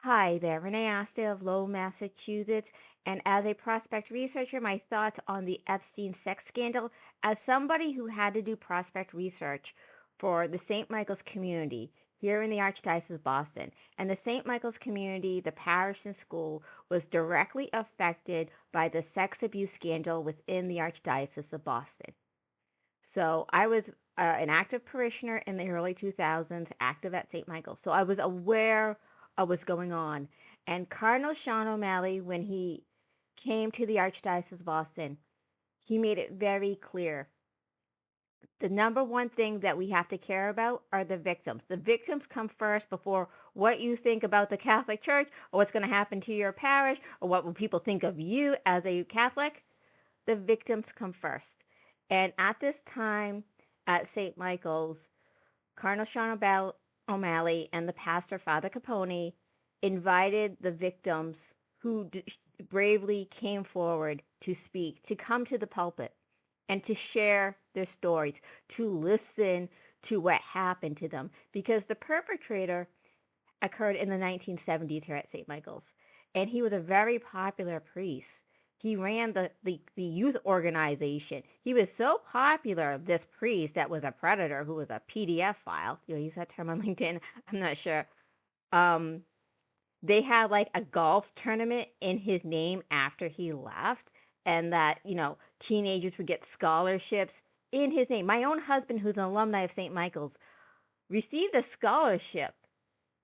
Hi there, Renee Asta of Lowell, Massachusetts, and as a prospect researcher, my thoughts on the Epstein sex scandal. As somebody who had to do prospect research for the St. Michael's community here in the Archdiocese of Boston, and the St. Michael's community, the parish and school, was directly affected by the sex abuse scandal within the Archdiocese of Boston. So I was an active parishioner in the early 2000s, active at St. Michael's. So I was aware of what's going on. And Cardinal Sean O'Malley, when he came to the Archdiocese of Boston, he made it very clear. The number one thing that we have to care about are the victims. The victims come first before what you think about the Catholic Church or what's going to happen to your parish or what will people think of you as a Catholic. The victims come first. And at this time at St. Michael's, Cardinal Sean O'Malley and the pastor, Father Capone, invited the victims who bravely came forward to speak, to come to the pulpit and to share their stories, to listen to what happened to them. Because the perpetrator occurred in the 1970s here at St. Michael's. And he was a very popular priest. He ran the youth organization. He was so popular, this priest that was a predator who was a PDF file. You'll use that term on LinkedIn. I'm not sure. Um, they had like a golf tournament in his name after he left, and that, teenagers would get scholarships in his name. My own husband, who's an alumni of St. Michael's, received a scholarship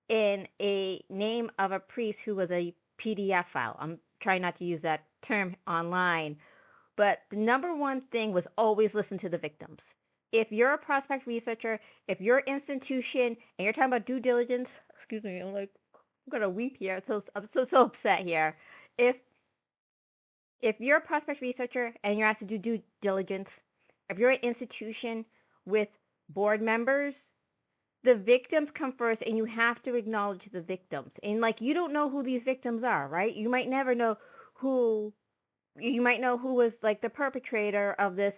in a name of a priest who was a PDF file. I'm trying not to use that term online, but the number one thing was always listen to the victims. If you're a prospect researcher, if your institution, and you're talking about due diligence, excuse me, I'm gonna weep here. I'm so upset here. If if you're a prospect researcher and you're asked to do due diligence, if you're an institution with board members, the victims come first and you have to acknowledge the victims. And like you don't know who these victims are, right? Who you might know who was like the perpetrator of this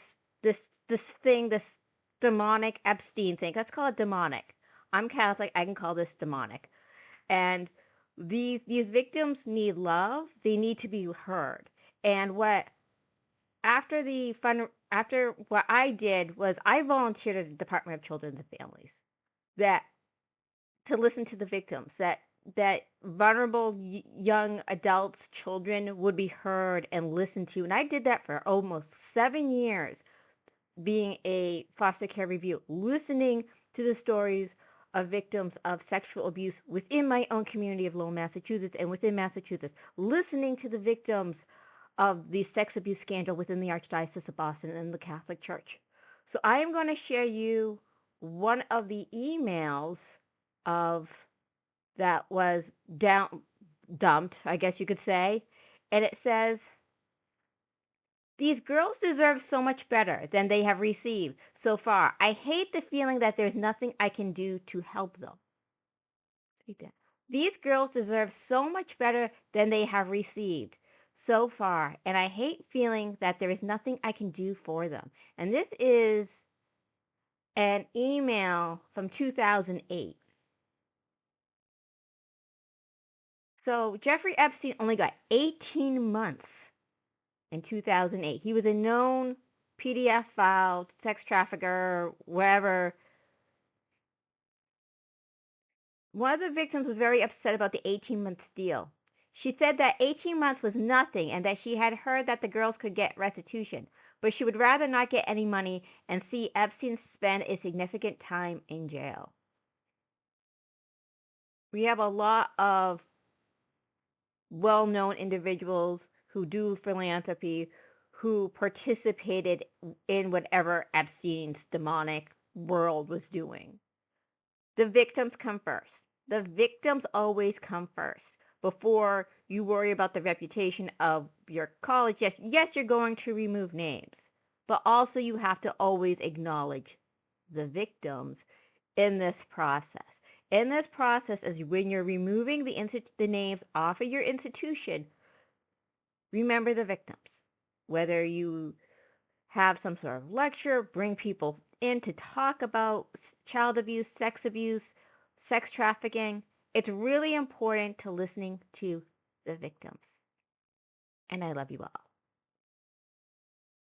demonic Epstein thing. Let's call it demonic. I'm Catholic, I can call this demonic. And these victims need love. They need to be heard. And after what I did was I volunteered at the Department of Children and Families that to listen to the victims, that vulnerable young adults, children would be heard and listened to. And I did that for almost 7 years, being a foster care review, listening to the stories of victims of sexual abuse within my own community of Lowell, Massachusetts, and within Massachusetts, listening to the victims of the sex abuse scandal within the Archdiocese of Boston and the Catholic Church. So I am going to share you one of the emails of that was down dumped, I guess you could say. And it says, these girls deserve so much better than they have received so far. I hate the feeling that there's nothing I can do to help them. These girls deserve so much better than they have received so far, and I hate feeling that there is nothing I can do for them. And this is an email from 2008. So Jeffrey Epstein only got 18 months in 2008. He was a known PDF file, sex trafficker, wherever. One of the victims was very upset about the 18-month deal. She said that 18 months was nothing and that she had heard that the girls could get restitution, but she would rather not get any money and see Epstein spend a significant time in jail. We have a lot of well-known individuals who do philanthropy who participated in whatever Epstein's demonic world was doing. The victims come first. The victims always come first before you worry about the reputation of your college. Yes, you're going to remove names, but also you have to always acknowledge the victims in this process. In this process is when you're removing the names off of your institution, remember the victims. Whether you have some sort of lecture, bring people in to talk about child abuse, sex trafficking. It's really important to listening to the victims. And I love you all.